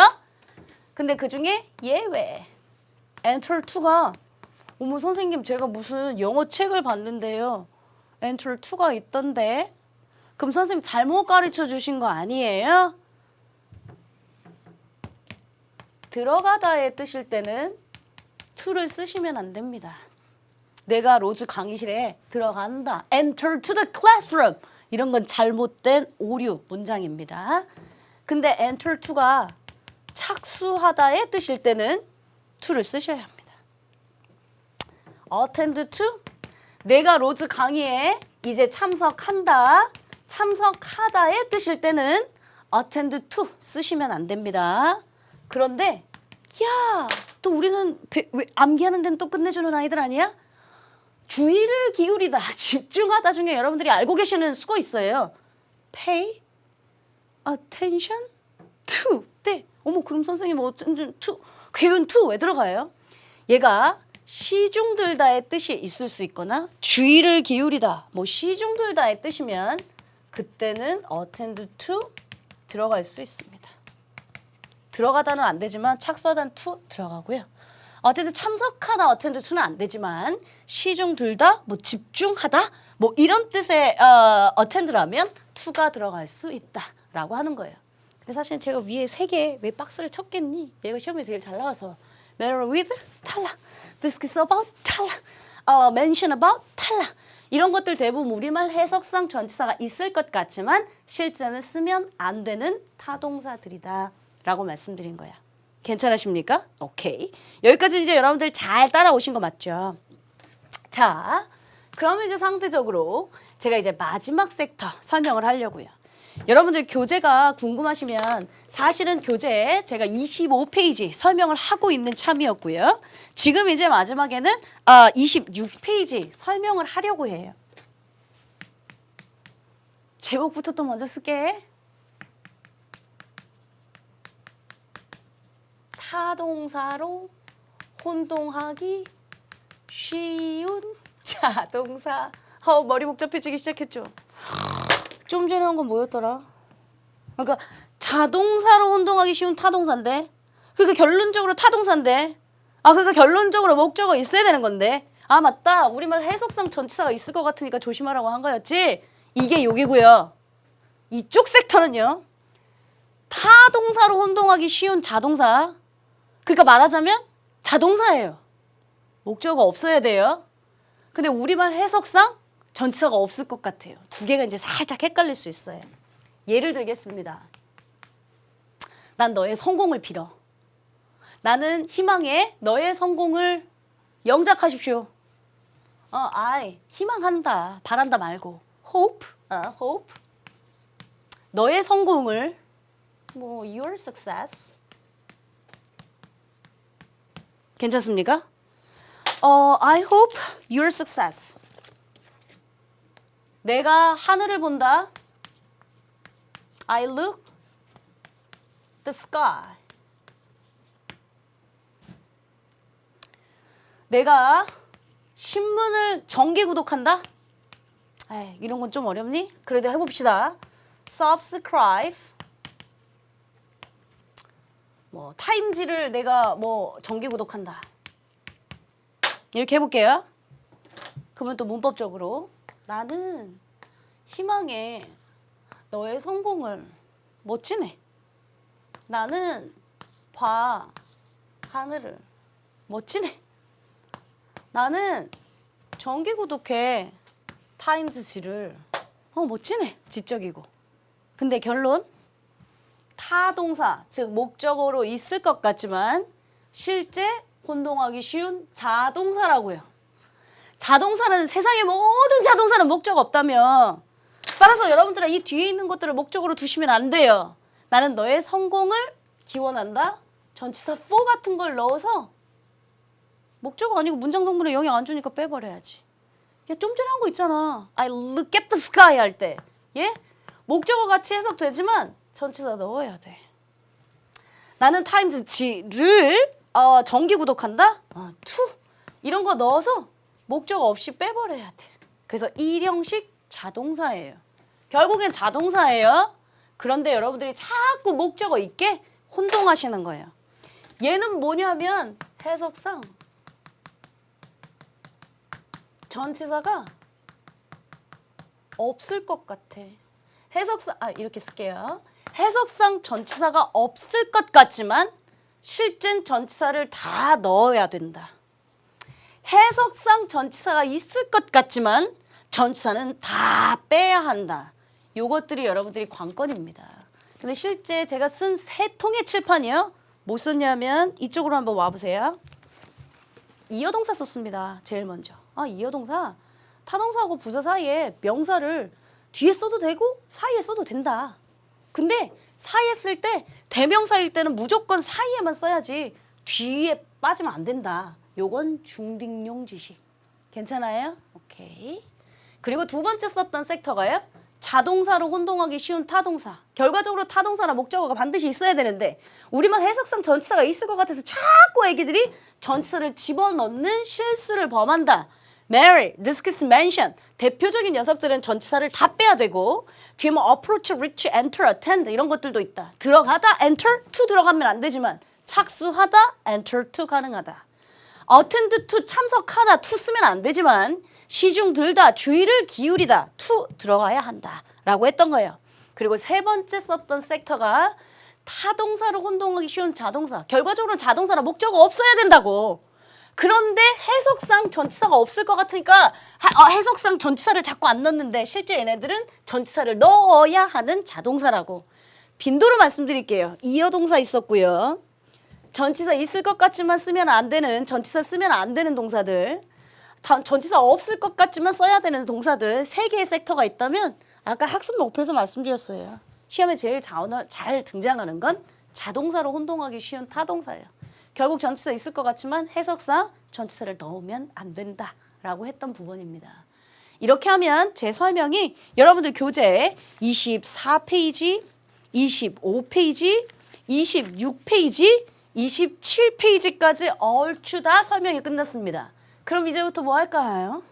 근데 그중에 예외 enter to가 어머 선생님 제가 무슨 영어 책을 봤는데요. enter to가 있던데 그럼 선생님 잘못 가르쳐 주신 거 아니에요? 들어가다의 뜻일 때는 to를 쓰시면 안 됩니다. 내가 로즈 강의실에 들어간다. enter to the classroom. 이런 건 잘못된 오류 문장입니다. 근데 enter to가 착수하다의 뜻일 때는 to를 쓰셔야 합니다. attend to 내가 로즈 강의에 이제 참석한다. 참석하다의 뜻일 때는 attend to 쓰시면 안 됩니다. 그런데 또 우리는 왜 암기하는 데는 또 끝내주는 아이들 아니야? 주의를 기울이다, 집중하다 중에 여러분들이 알고 계시는 수거 있어요. pay attention to. 네. 어머 그럼 선생님 attention to. 그건 to 왜 들어가요? 얘가 시중들다의 뜻이 있을 수 있거나 주의를 기울이다, 시중들다의 뜻이면 그때는 attend to 들어갈 수 있습니다. 들어가다는 안 되지만 착수하다는 to 들어가고요. 어쨌든 참석하다 attend to는 안 되지만 시중 들다 집중하다 이런 뜻의 attend라면 to가 들어갈 수 있다라고 하는 거예요. 근데 사실 제가 위에 3개 왜 박스를 쳤겠니? 얘가 시험에 제일 잘 나와서 matter with 탈락, discuss about 탈락, mention about 탈락 이런 것들 대부분 우리말 해석상 전치사가 있을 것 같지만 실제는 쓰면 안 되는 타동사들이다 라고 말씀드린 거야. 괜찮으십니까? 오케이. 여기까지 이제 여러분들 잘 따라오신 거 맞죠? 자, 그러면 이제 상대적으로 제가 이제 마지막 섹터 설명을 하려고요. 여러분들 교재가 궁금하시면 사실은 교재에 제가 25페이지 설명을 하고 있는 참이었고요. 지금 이제 마지막에는 26페이지 설명을 하려고 해요. 제목부터 또 먼저 쓸게. 타동사로 혼동하기 쉬운 자동사. 머리 복잡해지기 시작했죠. 좀 전에 한 건 뭐였더라? 그러니까 자동사로 혼동하기 쉬운 타동사인데 그러니까 결론적으로 타동사인데 그러니까 결론적으로 목적어가 있어야 되는 건데 맞다. 우리말 해석상 전치사가 있을 것 같으니까 조심하라고 한 거였지. 이게 여기고요. 이쪽 섹터는요. 타동사로 혼동하기 쉬운 자동사. 그러니까 말하자면 자동사예요. 목적어가 없어야 돼요. 근데 우리말 해석상 전치사가 없을 것 같아요. 2개가 이제 살짝 헷갈릴 수 있어요. 예를 들겠습니다. 난 너의 성공을 빌어. 나는 희망해 너의 성공을 영작하십시오. 희망한다. 바란다 말고 hope, hope. 너의 성공을 your success. 괜찮습니까? I hope your success. 내가 하늘을 본다. I look the sky. 내가 신문을 정기 구독한다. 이런 건 좀 어렵니? 그래도 해봅시다. subscribe. 타임지를 내가 정기 구독한다. 이렇게 해볼게요. 그러면 또 문법적으로 나는 희망해 너의 성공을 멋지네. 나는 봐 하늘을 멋지네. 나는 정기 구독해 타임즈지를 멋지네. 지적이고. 근데 결론 타동사 즉 목적어로 있을 것 같지만 실제 혼동하기 쉬운 자동사라고요. 자동사는 세상의 모든 자동사는 목적 없다며. 따라서 여러분들은 이 뒤에 있는 것들을 목적으로 두시면 안 돼요. 나는 너의 성공을 기원한다. 전치사 for 같은 걸 넣어서 목적어 아니고 문장 성분에 영향 안 주니까 빼버려야지. 야, 좀 전에 한 거 있잖아. I look at the sky 할 때. 예? 목적어 같이 해석되지만 전치사 넣어야 돼. 나는 타임즈지를 정기 구독한다. to 이런 거 넣어서 목적어 없이 빼버려야 돼. 그래서 일형식 자동사예요. 결국엔 자동사예요. 그런데 여러분들이 자꾸 목적어 있게 혼동하시는 거예요. 얘는 뭐냐면 해석상 전치사가 없을 것 같아. 해석상 이렇게 쓸게요. 해석상 전치사가 없을 것 같지만 실젠 전치사를 다 넣어야 된다. 해석상 전치사가 있을 것 같지만 전치사는 다 빼야 한다. 요것들이 여러분들이 관건입니다. 근데 실제 제가 쓴 세 통의 칠판이요. 뭐 썼냐면 이쪽으로 한번 와보세요. 이어동사 썼습니다. 제일 먼저. 이어동사 타동사하고 부사 사이에 명사를 뒤에 써도 되고 사이에 써도 된다. 근데 사이에 쓸 때 대명사일 때는 무조건 사이에만 써야지 뒤에 빠지면 안 된다. 요건 중딩용 지식. 괜찮아요? 오케이. 그리고 두 번째 썼던 섹터가요. 자동사로 혼동하기 쉬운 타동사. 결과적으로 타동사나 목적어가 반드시 있어야 되는데 우리만 해석상 전치사가 있을 것 같아서 자꾸 애기들이 전치사를 집어넣는 실수를 범한다. Mary, discuss, mention. 대표적인 녀석들은 전치사를 다 빼야 되고 뒤에 뭐 approach, reach, enter, attend 이런 것들도 있다. 들어가다, enter, to 들어가면 안 되지만 착수하다, enter, to 가능하다. attend to 참석하다, to 쓰면 안 되지만 시중 들다, 주의를 기울이다, to 들어가야 한다 라고 했던 거예요. 그리고 세 번째 썼던 섹터가 타동사로 혼동하기 쉬운 자동사. 결과적으로는 자동사나 목적어 없어야 된다고. 그런데 해석상 전치사가 없을 것 같으니까 해석상 전치사를 자꾸 안 넣는데 실제 얘네들은 전치사를 넣어야 하는 자동사라고. 빈도로 말씀드릴게요. 이어동사 있었고요. 전치사 있을 것 같지만 쓰면 안 되는, 전치사 쓰면 안 되는 동사들. 전치사 없을 것 같지만 써야 되는 동사들 3개의 섹터가 있다면 아까 학습 목표에서 말씀드렸어요. 시험에 제일 잘 등장하는 건 자동사로 혼동하기 쉬운 타동사예요. 결국 전치사 있을 것 같지만 해석상 전치사를 넣으면 안 된다라고 했던 부분입니다. 이렇게 하면 제 설명이 여러분들 교재 24페이지, 25페이지, 26페이지, 27페이지까지 얼추 다 설명이 끝났습니다. 그럼 이제부터 뭐 할까요?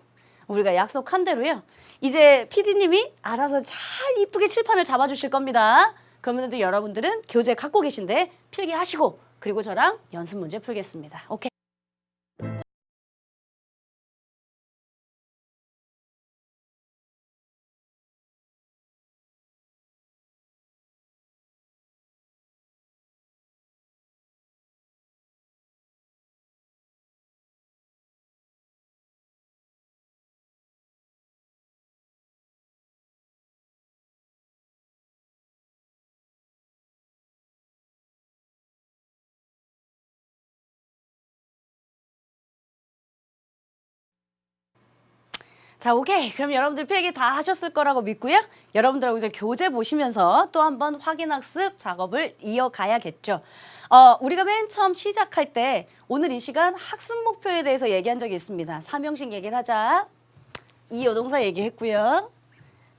우리가 약속한 대로요. 이제 PD님이 알아서 잘 이쁘게 칠판을 잡아주실 겁니다. 그러면 여러분들은 교재 갖고 계신데 필기하시고 그리고 저랑 연습 문제 풀겠습니다. 오케이. 자, 오케이. 그럼 여러분들 필기 다 하셨을 거라고 믿고요. 여러분들하고 이제 교재 보시면서 또 한번 확인학습 작업을 이어가야겠죠. 우리가 맨 처음 시작할 때 오늘 이 시간 학습 목표에 대해서 얘기한 적이 있습니다. 삼형식 얘기를 하자. 이어동사 얘기했고요.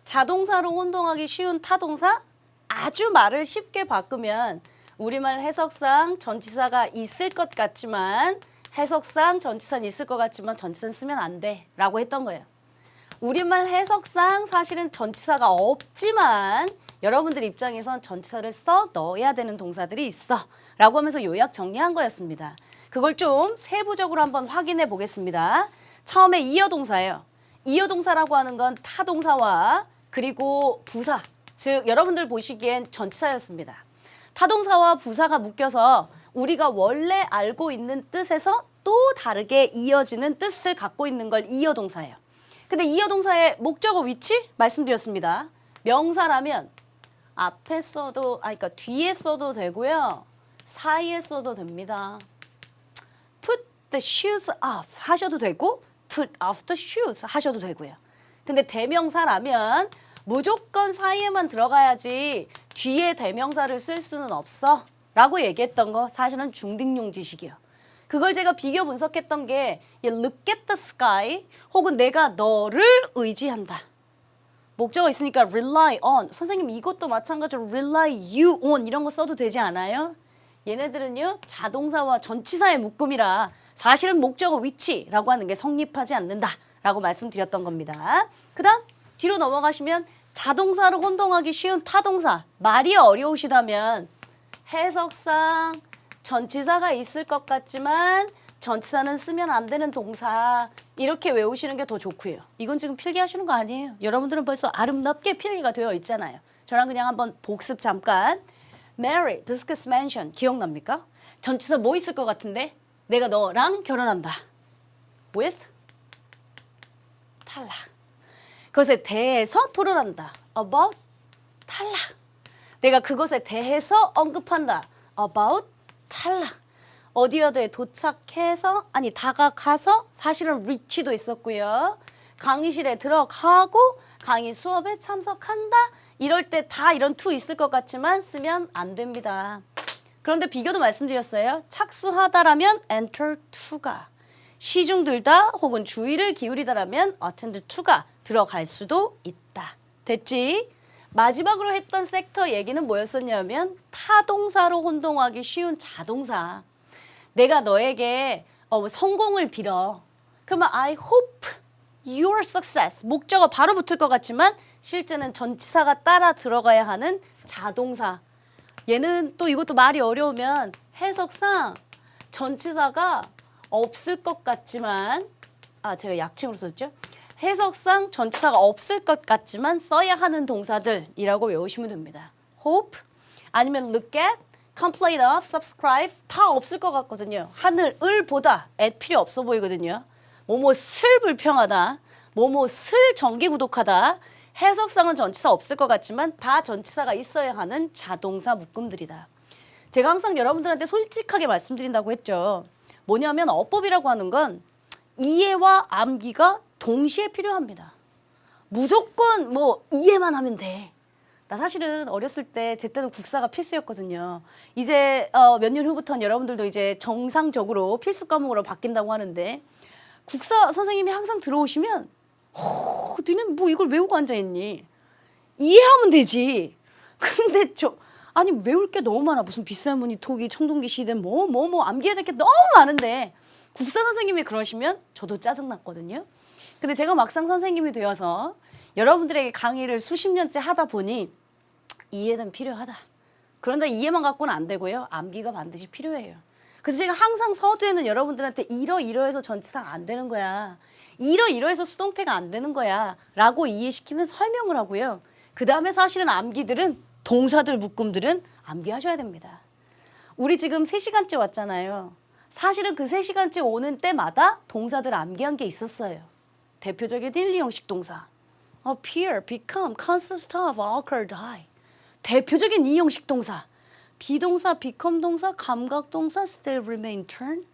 자동사로 혼동하기 쉬운 타동사. 아주 말을 쉽게 바꾸면 우리말 해석상 전치사가 있을 것 같지만 해석상 전치사는 있을 것 같지만 전치사는 쓰면 안 돼 라고 했던 거예요. 우리말 해석상 사실은 전치사가 없지만 여러분들 입장에선 전치사를 써 넣어야 되는 동사들이 있어 라고 하면서 요약 정리한 거였습니다. 그걸 좀 세부적으로 한번 확인해 보겠습니다. 처음에 이어동사예요. 이어동사라고 하는 건 타동사와 그리고 부사, 즉 여러분들 보시기엔 전치사였습니다. 타동사와 부사가 묶여서 우리가 원래 알고 있는 뜻에서 또 다르게 이어지는 뜻을 갖고 있는 걸 이어동사예요. 근데 이어동사의 목적어 위치 말씀드렸습니다. 명사라면 앞에 써도, 그러니까 뒤에 써도 되고요. 사이에 써도 됩니다. Put the shoes off 하셔도 되고 Put off the shoes 하셔도 되고요. 근데 대명사라면 무조건 사이에만 들어가야지 뒤에 대명사를 쓸 수는 없어 라고 얘기했던 거 사실은 중딩용 지식이에요. 그걸 제가 비교 분석했던 게 look at the sky 혹은 내가 너를 의지한다. 목적어 있으니까 rely on. 선생님 이것도 마찬가지로 rely you on 이런 거 써도 되지 않아요? 얘네들은요 자동사와 전치사의 묶음이라 사실은 목적어 위치라고 하는 게 성립하지 않는다라고 말씀드렸던 겁니다. 그 다음 뒤로 넘어가시면 자동사를 혼동하기 쉬운 타동사 말이 어려우시다면 해석상 전치사가 있을 것 같지만 전치사는 쓰면 안 되는 동사 이렇게 외우시는 게 더 좋고요. 이건 지금 필기하시는 거 아니에요. 여러분들은 벌써 아름답게 필기가 되어 있잖아요. 저랑 그냥 한번 복습 잠깐. Marry, discuss, mention 기억납니까? 전치사 뭐 있을 것 같은데? 내가 너랑 결혼한다. With? 탈락. 그것에 대해서 토론한다. About? 탈락. 내가 그것에 대해서 언급한다. About? 탈락. 어디어디에 도착해서 다가가서 사실은 reach도 있었고요. 강의실에 들어가고 강의 수업에 참석한다. 이럴 때 다 이런 to 있을 것 같지만 쓰면 안 됩니다. 그런데 비교도 말씀드렸어요. 착수하다라면 enter to가, 시중 들다 혹은 주의를 기울이다라면 attend to가 들어갈 수도 있다. 됐지? 마지막으로 했던 섹터 얘기는 뭐였었냐면 타동사로 혼동하기 쉬운 자동사. 내가 너에게 성공을 빌어. 그러면 I hope your success. 목적어 바로 붙을 것 같지만 실제는 전치사가 따라 들어가야 하는 자동사. 얘는 또 이것도 말이 어려우면 해석상 전치사가 없을 것 같지만 제가 약칭으로 썼죠. 해석상 전치사가 없을 것 같지만 써야 하는 동사들이라고 외우시면 됩니다. hope 아니면 look at, complain of, subscribe 다 없을 것 같거든요. 하늘을 보다 at 필요 없어 보이거든요. 뭐뭐슬 불평하다, 뭐뭐슬 정기구독하다. 해석상은 전치사 없을 것 같지만 다 전치사가 있어야 하는 자동사 묶음들이다. 제가 항상 여러분들한테 솔직하게 말씀드린다고 했죠. 뭐냐면 어법이라고 하는 건 이해와 암기가 동시에 필요합니다. 무조건 이해만 하면 돼. 나 사실은 어렸을 때 제 때는 국사가 필수였거든요. 이제 몇 년 후부터는 여러분들도 이제 정상적으로 필수 과목으로 바뀐다고 하는데 국사 선생님이 항상 들어오시면 너는 뭐 이걸 외우고 앉아있니? 이해하면 되지. 근데 외울 게 너무 많아. 무슨 빗살무늬, 토기, 청동기 시대 암기해야 될 게 너무 많은데 국사 선생님이 그러시면 저도 짜증났거든요. 근데 제가 막상 선생님이 되어서 여러분들에게 강의를 수십 년째 하다 보니 이해는 필요하다. 그런데 이해만 갖고는 안 되고요. 암기가 반드시 필요해요. 그래서 제가 항상 서두에는 여러분들한테 이러이러해서 전치사가 안 되는 거야. 이러이러해서 수동태가 안 되는 거야. 라고 이해시키는 설명을 하고요. 그 다음에 사실은 암기들은 동사들 묶음들은 암기하셔야 됩니다. 우리 지금 3시간째 왔잖아요. 사실은 그 3시간째 오는 때마다 동사들 암기한 게 있었어요. 대표적인 1, 2형식 동사. appear, become, consist of, occur, die. 대표적인 2형식 동사. 비동사, become 동사, 감각 동사, still, remain, turn.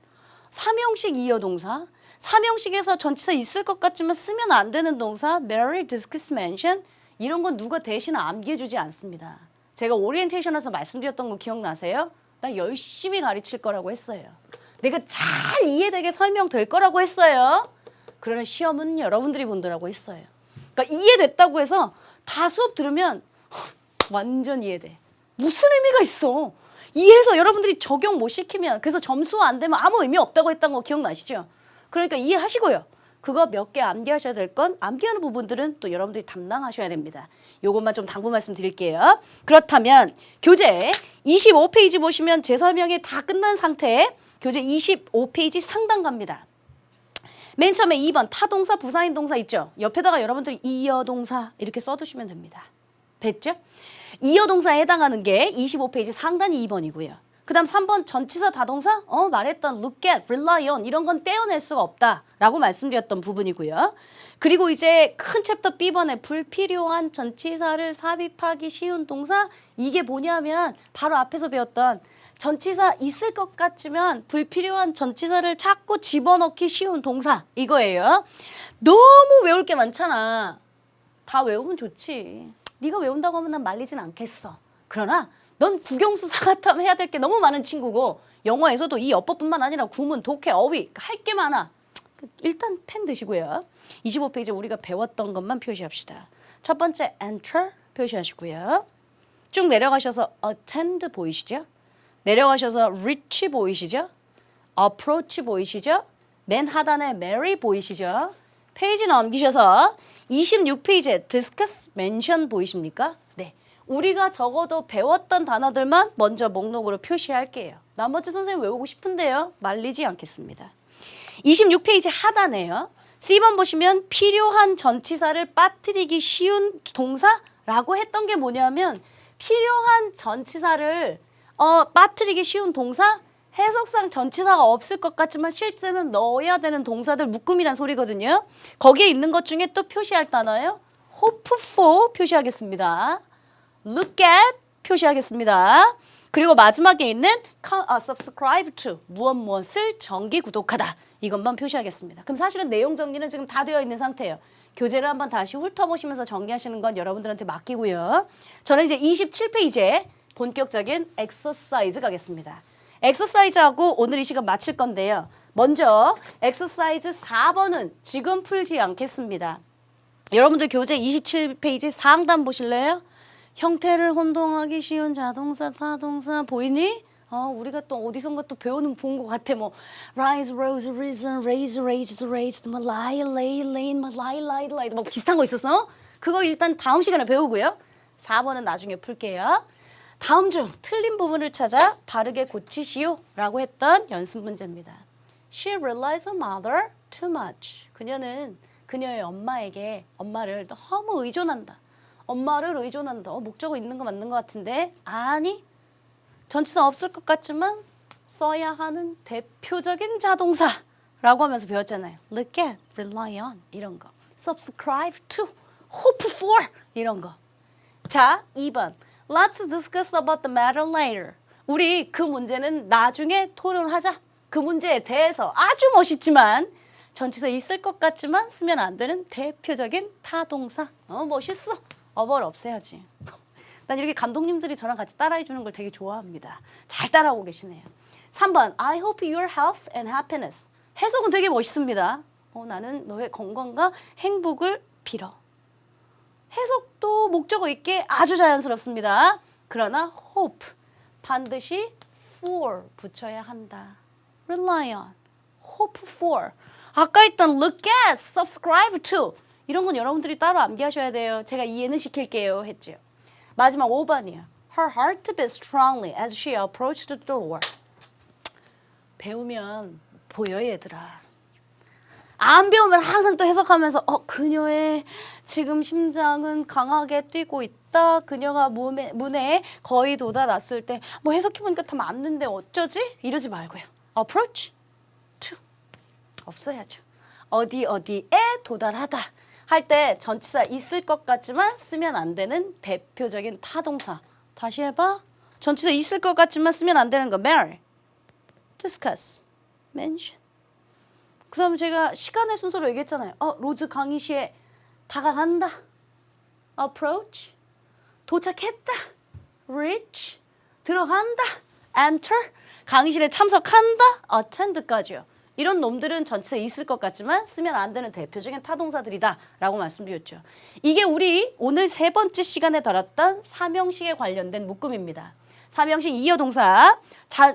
3형식 이어동사. 3형식에서 전치사 있을 것 같지만 쓰면 안 되는 동사. marry, discuss, mention. 이런 건 누가 대신 암기해주지 않습니다. 제가 오리엔테이션에서 말씀드렸던 거 기억나세요? 나 열심히 가르칠 거라고 했어요. 내가 잘 이해되게 설명될 거라고 했어요. 그러나 시험은 여러분들이 본다라고 했어요. 그러니까 이해됐다고 해서 다 수업 들으면 완전 이해돼. 무슨 의미가 있어? 이해해서 여러분들이 적용 못 시키면 그래서 점수 안 되면 아무 의미 없다고 했던 거 기억나시죠? 그러니까 이해하시고요. 그거 몇 개 암기하셔야 될 건 암기하는 부분들은 또 여러분들이 담당하셔야 됩니다. 요것만 좀 당부 말씀드릴게요. 그렇다면 교재 25페이지 보시면 제 설명이 다 끝난 상태에 교재 25페이지 상단 갑니다. 맨 처음에 2번 타동사 부사인 동사 있죠. 옆에다가 여러분들이 이어동사 이렇게 써두시면 됩니다. 됐죠? 이어동사에 해당하는 게 25페이지 상단이 2번이고요. 그 다음 3번 전치사 다동사 말했던 look at, rely on 이런 건 떼어낼 수가 없다라고 말씀드렸던 부분이고요. 그리고 이제 큰 챕터 B번에 불필요한 전치사를 삽입하기 쉬운 동사 이게 뭐냐면 바로 앞에서 배웠던 전치사 있을 것 같지만 불필요한 전치사를 자꾸 집어넣기 쉬운 동사 이거예요. 너무 외울 게 많잖아. 다 외우면 좋지. 네가 외운다고 하면 난 말리진 않겠어. 그러나 넌 국영수사 같으면 해야 될 게 너무 많은 친구고 영어에서도 이 어법뿐만 아니라 구문, 독해, 어휘 할 게 많아. 일단 펜 드시고요. 25페이지 우리가 배웠던 것만 표시합시다. 첫 번째 enter 표시하시고요. 쭉 내려가셔서 attend 보이시죠? 내려가셔서 reach 보이시죠? approach 보이시죠? 맨 하단에 marry 보이시죠? 페이지 넘기셔서 26페이지에 discuss, mention 보이십니까? 네. 우리가 적어도 배웠던 단어들만 먼저 목록으로 표시할게요. 나머지 선생님 외우고 싶은데요. 말리지 않겠습니다. 26페이지 하단에요. C번 보시면 필요한 전치사를 빠뜨리기 쉬운 동사라고 했던 게 뭐냐면 필요한 전치사를 빠뜨리기 쉬운 동사? 해석상 전치사가 없을 것 같지만 실제는 넣어야 되는 동사들 묶음이란 소리거든요. 거기에 있는 것 중에 또 표시할 단어예요. hope for 표시하겠습니다. look at 표시하겠습니다. 그리고 마지막에 있는 subscribe to 무엇을 정기 구독하다 이것만 표시하겠습니다. 그럼 사실은 내용 정리는 지금 다 되어 있는 상태예요. 교재를 한번 다시 훑어보시면서 정리하시는 건 여러분들한테 맡기고요. 저는 이제 27페이지에 본격적인 엑서사이즈 가겠습니다. 엑서사이즈하고 오늘 이 시간 마칠 건데요. 먼저 엑서사이즈 4번은 지금 풀지 않겠습니다. 여러분들 교재 27페이지 상단 보실래요? 형태를 혼동하기 쉬운 자동사, 타동사 보이니? 우리가 또 어디선가 또 배우는 본 것 같아. 뭐 rise, rose, risen, raise, raised, raised, 뭐 lie, lay, lain, 뭐 lie, lie, lie 뭐 비슷한 거 있었어? 그거 일단 다음 시간에 배우고요. 4번은 나중에 풀게요. 다음 중 틀린 부분을 찾아 바르게 고치시오 라고 했던 연습 문제입니다. She relies on mother too much. 그녀는 그녀의 엄마를 너무 의존한다. 엄마를 의존한다. 목적어 있는 거 맞는 것 같은데 아니 전치사 없을 것 같지만 써야 하는 대표적인 자동사라고 하면서 배웠잖아요. Look at, rely on 이런 거. Subscribe to, hope for 이런 거. 자, 2번. Let's discuss about the matter later. 우리 그 문제는 나중에 토론하자. 그 문제에 대해서 아주 멋있지만 전치사 있을 것 같지만 쓰면 안 되는 대표적인 타동사. 멋있어. 어벌 없애야지. 난 이렇게 감독님들이 저랑 같이 따라해 주는 걸 되게 좋아합니다. 잘 따라오고 계시네요. 3번 I hope your health and happiness. 해석은 되게 멋있습니다. 나는 너의 건강과 행복을 빌어. 해석도 목적어 있게 아주 자연스럽습니다. 그러나 hope 반드시 for 붙여야 한다. rely on, hope for. 아까 있던 look at, subscribe to 이런 건 여러분들이 따로 암기하셔야 돼요. 제가 이해는 시킬게요 했죠. 마지막 5번이에요. Her heart beat strongly as she approached the door. 배우면 보여 얘들아. 안 배우면 항상 또 해석하면서 그녀의 지금 심장은 강하게 뛰고 있다. 그녀가 문에 거의 도달했을 때 뭐 해석해보니까 다 맞는데 어쩌지? 이러지 말고요. approach to 없어야죠. 어디에 도달하다 할 때 전치사 있을 것 같지만 쓰면 안 되는 대표적인 타동사. 다시 해봐. 전치사 있을 것 같지만 쓰면 안 되는 거. marry, discuss, mention. 그 다음에 제가 시간의 순서로 얘기했잖아요. 로즈 강의실에 다가간다. approach, 도착했다. reach, 들어간다. enter, 강의실에 참석한다. attend까지요. 이런 놈들은 전치사 있을 것 같지만 쓰면 안 되는 대표적인 타동사들이다 라고 말씀드렸죠. 이게 우리 오늘 3번째 시간에 다뤘던 삼형식에 관련된 묶음입니다. 삼형식 이어동사,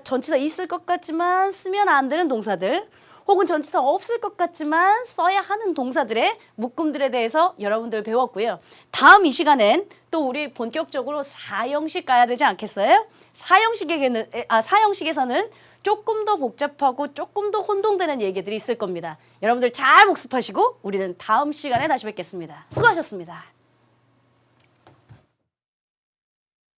전치사 있을 것 같지만 쓰면 안 되는 동사들, 혹은 전치사 없을 것 같지만 써야 하는 동사들의 묶음들에 대해서 여러분들 배웠고요. 다음 이 시간엔 또 우리 본격적으로 사형식 가야 되지 않겠어요? 사형식에서는 조금 더 복잡하고 조금 더 혼동되는 얘기들이 있을 겁니다. 여러분들 잘 복습하시고 우리는 다음 시간에 다시 뵙겠습니다. 수고하셨습니다.